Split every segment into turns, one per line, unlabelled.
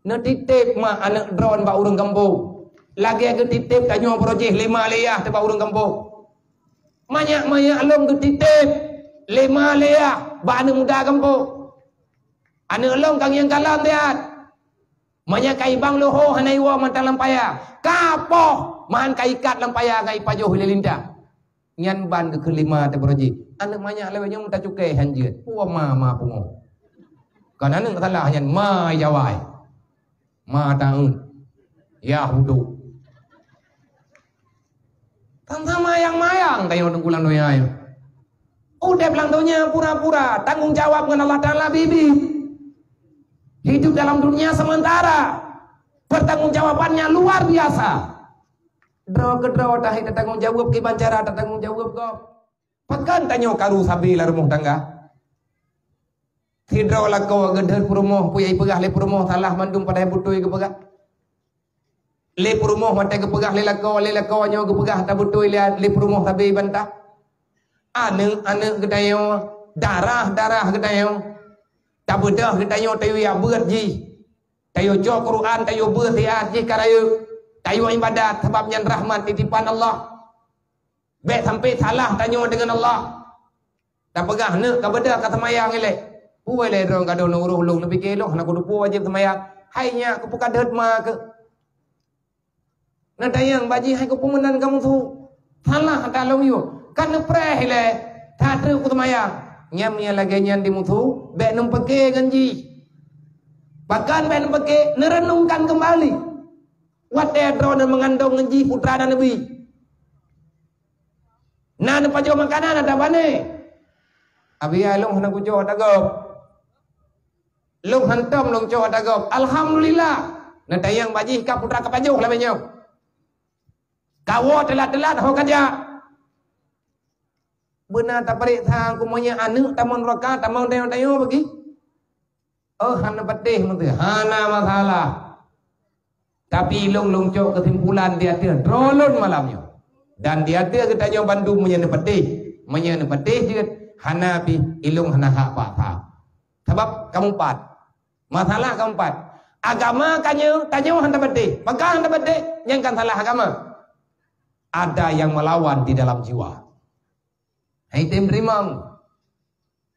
Na titip ma anak drone ba urang kampung. Lagi ke titip tanyo projek 5 leyah te ba urang kampung. Banyak along ke titip 5 leyah ba anak muda kampung. Anak along kang yang kalam dia. Banyak kai bang loho hanai wa mantang lampaya. Kapoh mahan kai kat lampaya ngai pajoh lilinda. Nyan ban ke kelima te projek. Anak banyak lewanya minta cukai hanjit. Wa ma pungo. Kan anak salah nyan ma jawai. Ma taun ya hudu tantang mayang tayo ng kulang doyayo udah bilang donya pura-pura tanggung jawab dengan Allah Ta'ala bibi hidup dalam dunia sementara pertanggungjawabannya luar biasa draw ke draw tahi tanggung jawab ke bancara tanggung jawab kok pekan tanyo karu sabi la rumah tangga Tidro lako gedher purumoh puyai pegah le purumoh salah mandum pada butui ke pegah. Le purumoh mate ke pegah le lako nyo ke pegah ta butui le purumoh tabe bantah. Ane gedayo darah gedayo. Ta bedah gedayo tayo ya beut ji. Tayo jo Quran tayo beut ya ji karayo. Tayo ibadat sebabnya rahmat titipan Allah. Baik sampai salah tanyo dengan Allah. Ta pegah ne ka bedah ka semayang ile. Puai le rong kado nuruh lung lebih kelok nak kudu pu wajib semayang. Hainya ku pukat det ma ke. Na dayang baji hai ku pemenan kamu tu. Salah dalong yo. Kan preh le. Ta tru ku semayang. Nyam nya lagi nyan di mutu, be num peke ganji. Bahkan be num peke nerenungkan kembali. Wat dro dan mengandung ganji putra dan nabi. Nah pajo makanan ada bane. Abi along hana ku jo dagop. Long hantam long coba dagop. Alhamdulillah. Na tayang baji ka putra ka pajuh la benyo. Kawo telat-telat ho kaja. Benar tak parik thang kumonya anu tamon roka tamon tayo bagi. Oh hana patih mentu. Hana masalah. Tapi long cok kesimpulan dia ada drolon malamnya. Dan dia ada ketanya Bandung menyana patih. Menyana patih juga hana pi ilung hana hak pa. Sebab kamu pat. Masalah keempat, agama kanyo tanyo handa bede, maka handa bede yang kan salah agama. Ada yang melawan di dalam jiwa. Haitim rimang.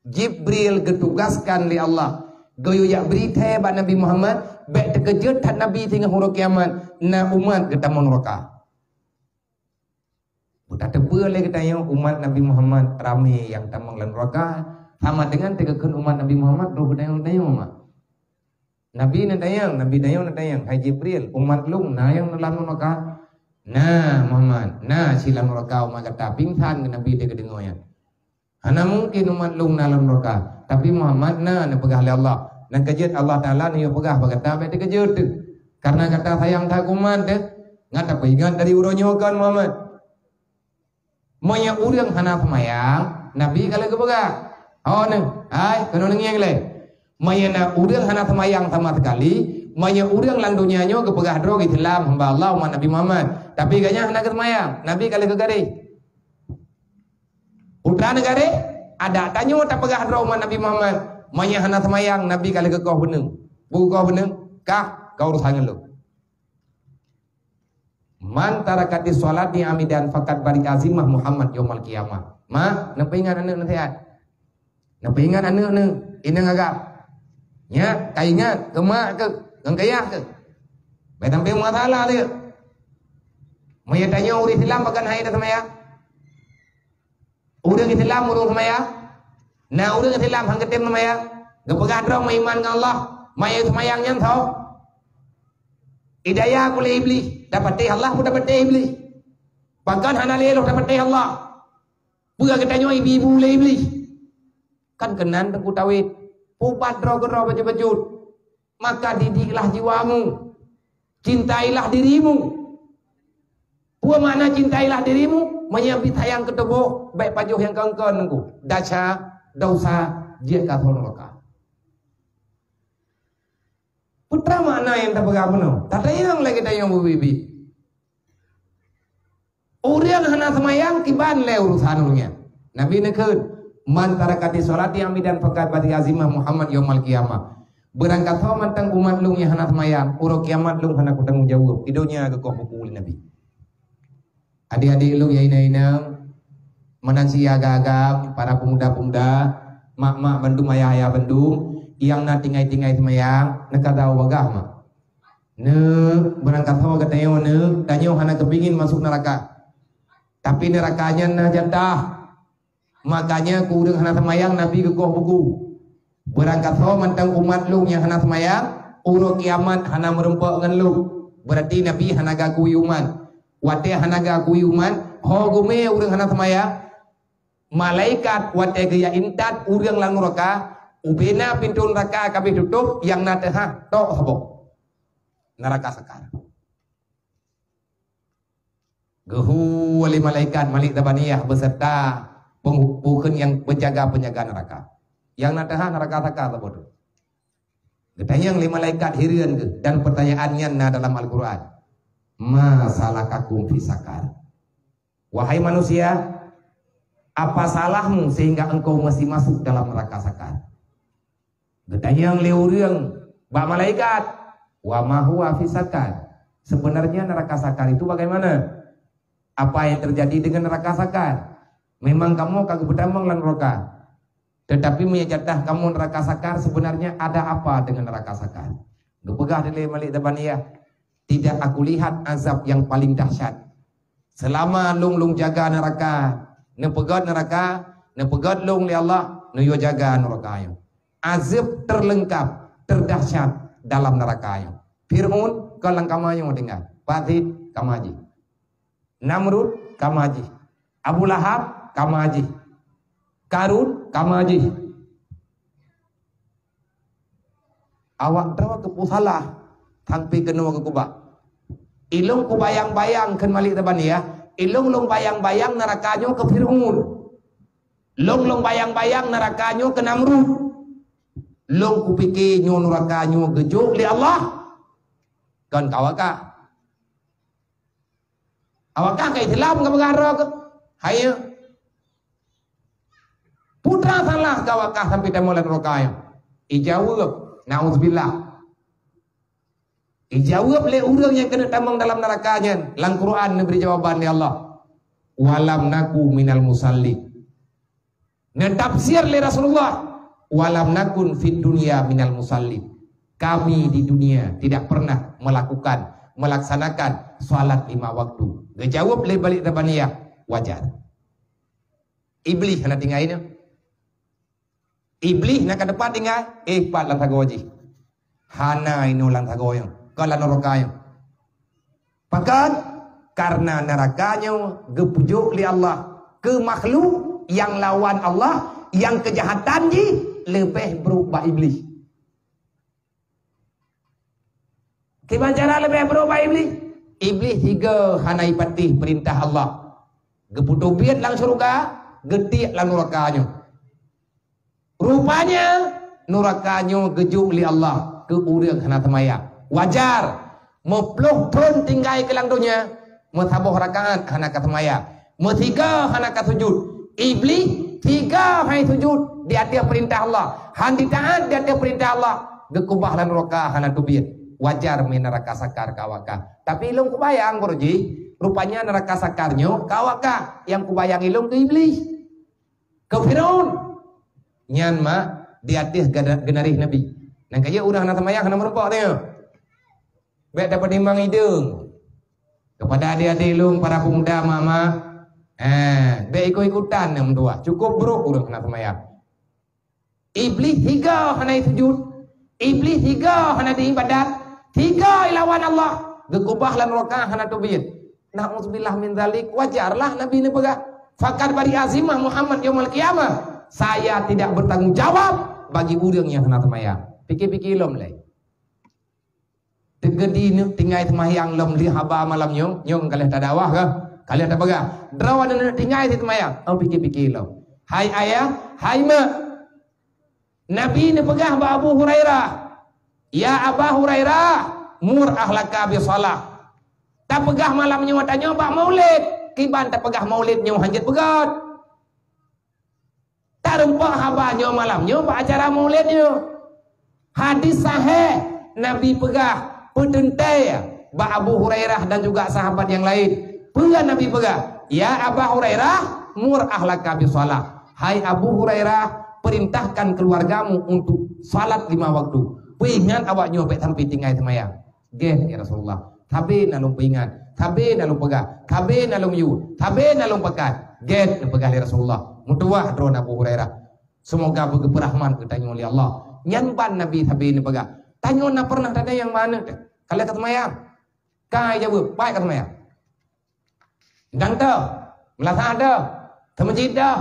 Jibril getugaskan li Allah. Goyo yak berita ba Nabi Muhammad, bek terkejut tak Nabi tinggal huruf kiamat, na umat ketamun roka. Buta tebel le katanya umat Nabi Muhammad ramai yang tamang lan roka sama dengan tegakun umat Nabi Muhammad roh dayang umat. Nabi nadayang, hai Jibril, umat lung nayang nalam neraka. Nah Muhammad, nah silam neraka umat kata pingsan ke Nabi dia kedengoyan. Hana mungkin umat lung nalam neraka, tapi Muhammad na pegah oleh Allah. Dan kejut Allah Taala ni pegah berkata baik dia kejut tu. Karena kata sayang tak umat deh, ngata ingat dari uronya kan Muhammad. Moya urang hana semayang, Nabi kalau ke pegah. Oh ne, ai kono ngiang le. Mayana urang hana semayang sama sekali, maya urang lang dunianya ke pegah dro Islam hamba Allah umat Nabi Muhammad. Tapi ganya hana ke semayang, Nabi kali ke gare. Putra negara ada tanyo tak pegah dro umat Nabi Muhammad. Maya hana semayang, Nabi kali ke kau beneng. Bu kau beneng, kah kau urusan lu. Man tarakati sholati amidan fakat bari azimah Muhammad yaumul qiyamah. Ma, napa ingat anak nasihat? Napa ingat anak ini agak nya kaingat ke mak ke ngkayah ke betam pe masalah dia maya tanya urang Islam bahkan hai dah semaya urang Islam urang semaya na urang Islam hang ketem semaya gepegah drong iman ke Allah maya semayang nyan tho hidayah kule iblis dapat Allah pun dapat iblis bahkan hana lelo dapat Allah buka ketanya ibu-ibu le iblis kan kenan tengku tawid pupat roh baju-baju, maka didiklah jiwamu, cintailah dirimu. Apa makna cintailah dirimu? Menyambit sayang ketemu, baik pajuh yang kengkon nunggu. Daca, dosa, dia kafir neraka. Putra makna yang tak pegang penuh. Tak yang lagi tayang bibi. Orang hana semayang kiban le urusannya. Nabi nekun. Man tarakati sholati amidan fakat bati azimah Muhammad yaumul qiyamah. Berangkat ho mantang umat lung yang hana semayang, uro kiamat lung hana ku tanggung jawab. Idonya ke koh buku Nabi. Adik-adik lu ya ina menansi agak-agak para pemuda-pemuda, mak-mak Bandung, ayah-ayah Bandung yang na tinggai-tinggai semayang, nak tahu wagah mak. Ne berangkat ho katanya ne, danyo hana kepingin masuk neraka. Tapi nerakanya na jatah. Makanya kurang hana semayang Nabi ke koh buku. Berangkat ho mantang umat lu yang hana semayang, uro kiamat hana merempak dengan lu. Berarti Nabi hana gakui umat. Wate hana gakui umat, ho gume urang hana semayang. Malaikat wate gaya intat urang lang neraka, ubena pintu neraka kabeh tutup yang natah tok habok. Neraka sekarang. Gehu wali malaikat Malik Tabaniyah beserta bukan yang penjaga-penjaga neraka. Yang natah neraka sakar bodoh. Ditanya yang malaikat hirian ke dan pertanyaannya na dalam Al-Qur'an. Masalakakum fi sakar. Wahai manusia, apa salahmu sehingga engkau masih masuk dalam neraka sakar? Ditanya yang leuriang bak malaikat, wa ma huwa fi sakar. Sebenarnya neraka sakar itu bagaimana? Apa yang terjadi dengan neraka sakar? Memang kamu kagak berdamang lan neraka. Tetapi menyajatah kamu neraka sakar, sebenarnya ada apa dengan neraka sakar? Gepegah dari Malik Tabaniyah. Tidak aku lihat azab yang paling dahsyat. Selama lung jaga neraka, nepegat neraka, nepegat lung li Allah, neyo jaga neraka. Azab terlengkap, terdahsyat dalam neraka. Fir'aun kalang kamayo dengar. Pati kamaji. Namrud kamaji. Abu Lahab kamaji. Karun kamaji. Awak drawa kepusalah sampai kenua ke kubak. Ilung ku bayang-bayang kan Malik Tabaniyah. Ilung bayang-bayang nerakanya ke Fir'aun. Long bayang-bayang nerakanya ke Namrud. Long ku pikir nyo nerakanya gejuk li Allah. Kan kawaka. Awakah ke Islam ke perkara ke? Hayo. Putra salah kawakah sampai temulan rokaya. Ijawab, na'udzubillah. Ijawab le urang yang kena tambang dalam nerakanya. Lang Quran beri jawaban ya Allah. Walam naku minal musalli. Netafsir le Rasulullah. Walam nakun fid dunya minal musalli. Kami di dunia tidak pernah melaksanakan salat 5 waktu. Gejawab le Malik Tabaniyah, wajar. Iblis nak tinggal ini. Iblis nak ke depan tinggal, pat lang tagoji. Hana ino lang tagoyong. Kalau nerakanya. Pakat karena nerakanya gepujuk li Allah ke makhluk yang lawan Allah, yang kejahatan ji lebih berubah iblis. Gimana cara lebih berubah iblis? Iblis tiga hanai patih perintah Allah. Geputubiat lang surga, getik lang nerakanya. Rupanya nerakanya gejuk li Allah ke urang hana temaya. Wajar. Mepluh pun tinggal ke lang dunia. Metabuh rakaat hana katemaya. Metiga hana kasujud. Iblis tiga hai sujud di atas perintah Allah. Han ditaat di atas perintah Allah. Gekubah lan neraka hana tubiat. Wajar main neraka sakar kawaka. Tapi ilung kubayang Borji. Rupanya neraka sakarnya kawaka. Yang kubayang ilung ke iblis. Ke Fir'aun. Nyan ma di atas genarih Nabi. Nang kaya urang hana temayang hana merempak dia. Baik dapat timbang hidung. Kepada adik-adik ilung para pemuda mama. Baik ikut-ikutan yang dua. Cukup bro urang hana temayang. Iblis tiga hana sujud. Iblis tiga hana diibadat. Tiga ilawan Allah. Gekubah lan neraka hana tubiyat. Na'udzubillah min dzalik. Wajarlah Nabi ini pegah. Fakad bari azimah Muhammad yaumul qiyamah. Saya tidak bertanggung jawab bagi urang yang hana temayang. Pikir-pikir lom lai. Tegedi ni tinggal temayang lom li haba malam nyong kalian tak dakwah ke? Kalian tak pegah. Drawa dan tinggal temayang. Oh pikir-pikir lom. Hai ayah, hai mak. Nabi ni pegah ba Abu Hurairah. Ya Abu Hurairah, mur ahlaka bi salah. Tak pegah malam nyo tanya ba maulid. Kiban tak pegah maulid nyo hanjat pegat. Tak rempak haba nyo malam nyo ba acara maulid nyo. Hadis sahih Nabi pegah petentai ba Abu Hurairah dan juga sahabat yang lain. Pegah Nabi pegah, ya Abu Hurairah, mur ahlaka bis shalah. Hai Abu Hurairah, perintahkan keluargamu untuk salat 5 waktu. Peingat awak nyopek sampai tinggal semayang. Geh ya Rasulullah. Tabe nalung peingat, tabe nalung pegah, tabe nalung yu, tabe nalung pekat. Geh pegah ya Rasulullah. Mutuah drone Abu Hurairah. Semoga berkeberahman ketanya oleh Allah. Nyanpan Nabi tabe ni pegah. Tanya na pernah ada yang mana? Kalau kata semayang. Kai jawab, baik kata semayang. Dan tu, melasa ada, termasjid dah.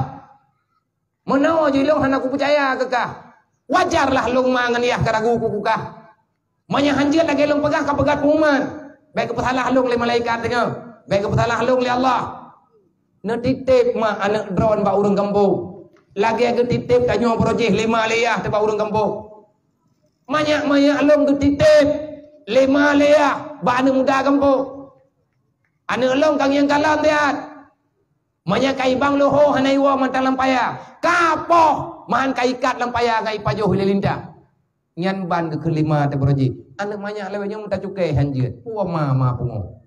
Mana je long han aku percaya kekah. Wajarlah long mangan ya karagu kukah. Manya hanjir lagi long pegah ka pegat pengumuman. Baik kepasalah long le malaikat tengah. Baik kepasalah long le Allah. Na titip ma anak drone ba urang kampung. Lagi aga titip tanyo projek 5 leyah te ba urang kampung. Manya long ke titip 5 leyah ba anak muda kampung. Anak long kang yang kalam tiat. Manya kai bang loho hanai wa mantang lampaya. Kapoh man kai kat lampaya kai pajoh lilinda. Nyan ban ke kelima te broji. Anak manya lewanya minta cukai hanjir. Wa ma pungo.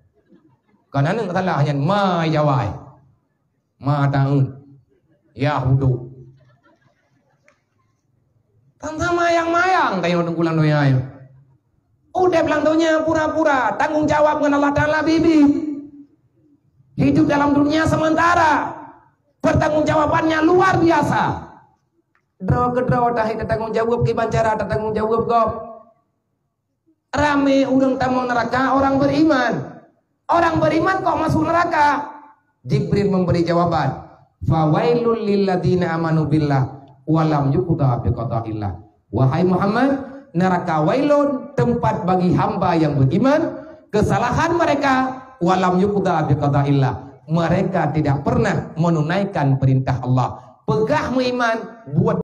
Kan anak salah nyan ma jawai. Ma taun. Ya hudu. Sama yang mayang tayo tengkulan doya. Udah bilang donya pura-pura tanggung jawab dengan Allah Ta'ala bibi. Hidup dalam dunia sementara, pertanggungjawabannya luar biasa. Draw ke draw dah kita tanggung jawab ke bancara, tanggung jawab kau. Rame urang tamu neraka orang beriman. Orang beriman kok masuk neraka? Jibril memberi jawaban. Fawailul lil ladzina amanu billah wa lam yuqda bi qada'illah. Wahai Muhammad, neraka wailun tempat bagi hamba yang beriman, kesalahan mereka walam yuqda biqada'illah. Mereka tidak pernah menunaikan perintah Allah. Pegah beriman buat